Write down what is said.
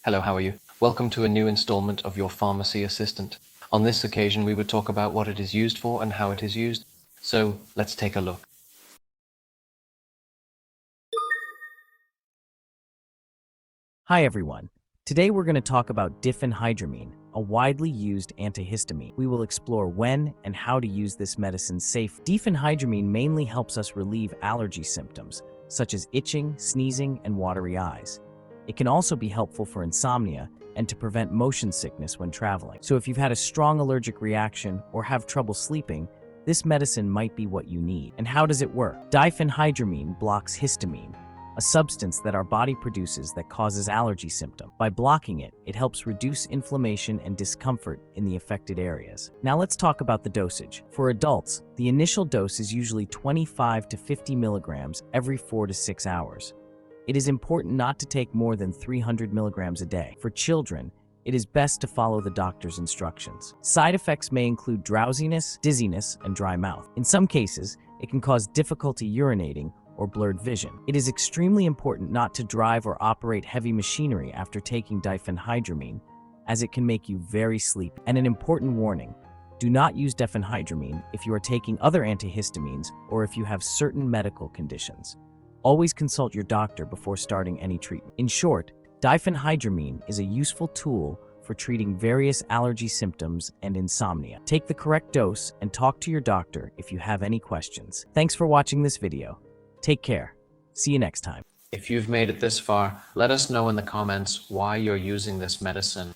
Hello, how are you? Welcome to a new installment of your Pharmacy Assistant. On this occasion, we would talk about what it is used for and how it is used. So let's take a look. Hi everyone. Today we're going to talk about diphenhydramine, a widely used antihistamine. We will explore when and how to use this medicine safely. Diphenhydramine mainly helps us relieve allergy symptoms, such as itching, sneezing, and watery eyes. It can also be helpful for insomnia and to prevent motion sickness when traveling. So if you've had a strong allergic reaction or have trouble sleeping, this medicine might be what you need. And how does it work? Diphenhydramine blocks histamine, a substance that our body produces that causes allergy symptoms. By blocking it, it helps reduce inflammation and discomfort in the affected areas. Now let's talk about the dosage. For adults, the initial dose is usually 25 to 50 milligrams every 4 to 6 hours. It is important not to take more than 300 milligrams a day. For children, it is best to follow the doctor's instructions. Side effects may include drowsiness, dizziness, and dry mouth. In some cases, it can cause difficulty urinating or blurred vision. It is extremely important not to drive or operate heavy machinery after taking diphenhydramine, as it can make you very sleepy. And an important warning, do not use diphenhydramine if you are taking other antihistamines or if you have certain medical conditions. Always consult your doctor before starting any treatment. In short, diphenhydramine is a useful tool for treating various allergy symptoms and insomnia. Take the correct dose and talk to your doctor if you have any questions. Thanks for watching this video. Take care. See you next time. If you've made it this far, let us know in the comments why you're using this medicine.